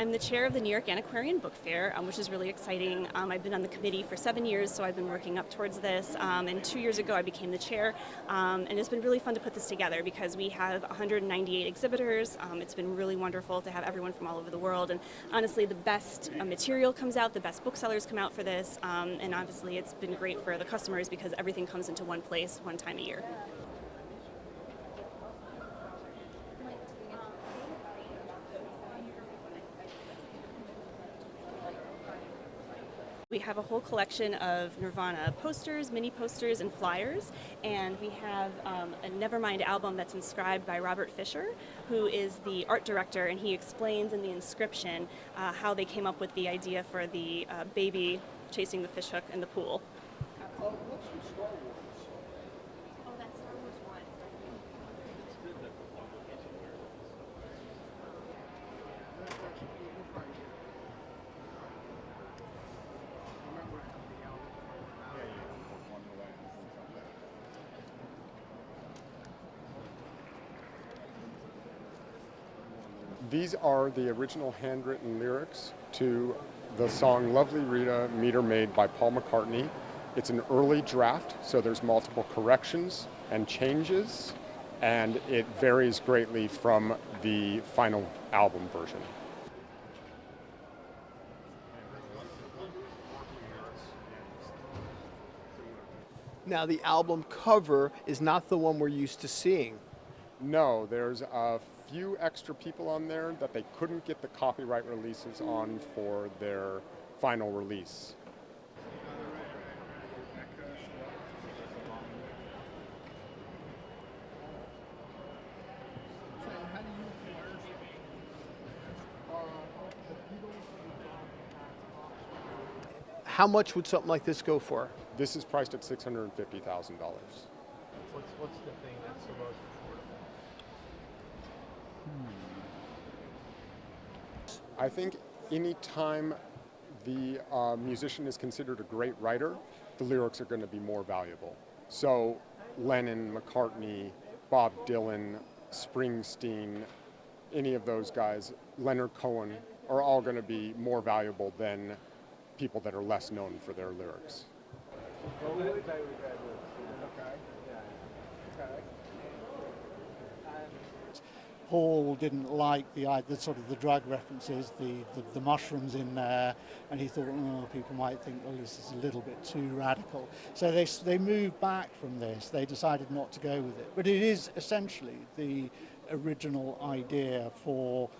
I'm the chair of the New York Antiquarian Book Fair, which is really exciting. I've been on the committee for 7 years, so I've been working up towards this. And 2 years ago, I became the chair. And it's been really fun to put this together because we have 198 exhibitors. It's been really wonderful to have everyone from all over the world. And honestly, the best material comes out, the best booksellers come out for this. And obviously, it's been great for the customers because everything comes into one place one time a year. We have a whole collection of Nirvana posters, mini posters, and flyers, and we have a Nevermind album that's inscribed by Robert Fisher, who is the art director, and he explains in the inscription how they came up with the idea for the baby chasing the fishhook in the pool. What's from Star Wars? Oh, that's Star Wars 1. These are the original handwritten lyrics to the song Lovely Rita, Meter Maid by Paul McCartney. It's an early draft, so there's multiple corrections and changes, and it varies greatly from the final album version. Now, the album cover is not the one we're used to seeing. No, there's a few extra people on there that they couldn't get the copyright releases on for their final release. How much would something like this go for? This is priced at $650,000. What's the thing that's the most affordable? I think any time the musician is considered a great writer, the lyrics are going to be more valuable. So Lennon, McCartney, Bob Dylan, Springsteen, any of those guys, Leonard Cohen, are all going to be more valuable than people that are less known for their lyrics. Paul didn't like the sort of the drug references, the mushrooms in there, and he thought, oh, people might think, well, this is a little bit too radical. So they moved back from this. They decided not to go with it. But it is essentially the original idea for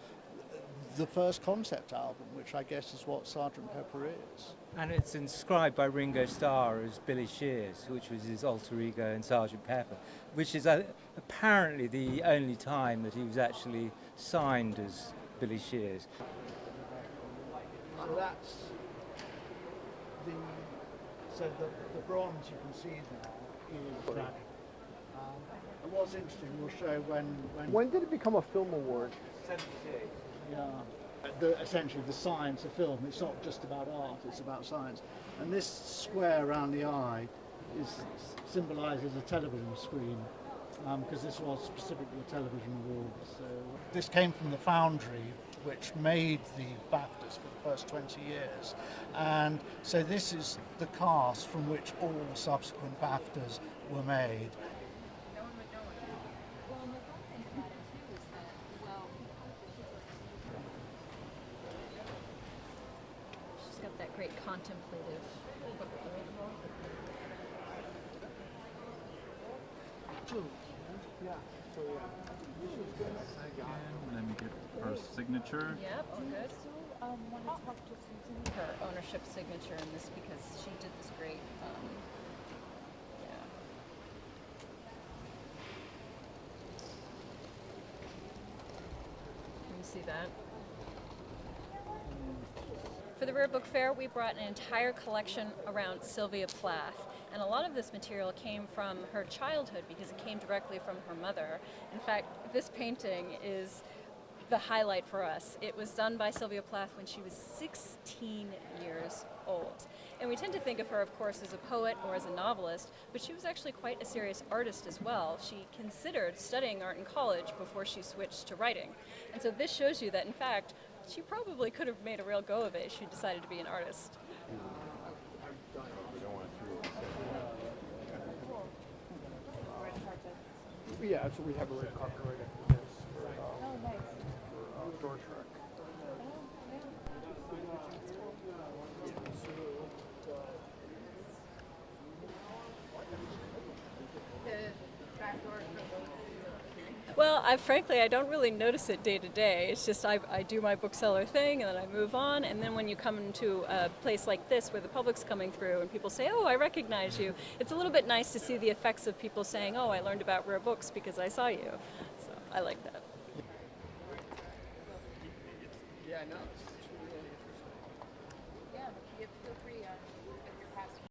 the first concept album, which I guess is what Sgt. Pepper is. And it's inscribed by Ringo Starr as Billy Shears, which was his alter ego in Sgt. Pepper, which is apparently the only time that he was actually signed as Billy Shears. So that's the bronze you can see now is that. It was interesting. We'll show When did it become a film award? 78. Yeah. Essentially the science of film. It's not just about art, it's about science. And this square around the eye symbolises a television screen, because this was specifically a television award. So this came from the foundry which made the BAFTAs for the first 20 years. And so this is the cast from which all subsequent BAFTAs were made. That great contemplative look. Let me get her signature. Yep, all good. Want to talk to Susan? Her ownership signature in this because she did this great. Can you see that? For the Rare Book Fair, we brought an entire collection around Sylvia Plath, and a lot of this material came from her childhood because it came directly from her mother. In fact, this painting is the highlight for us. It was done by Sylvia Plath when she was 16 years old. And we tend to think of her, of course, as a poet or as a novelist, but she was actually quite a serious artist as well. She considered studying art in college before she switched to writing. And so this shows you that, in fact, She probably could have made a real go of it if she decided to be an artist. Yeah, so we have a red carpet right after this for Star Trek. Well, frankly, I don't really notice it day to day. It's just I do my bookseller thing and then I move on. And then when you come into a place like this where the public's coming through and people say, oh, I recognize you, it's a little bit nice to see the effects of people saying, oh, I learned about rare books because I saw you. So I like that. Yeah, I know.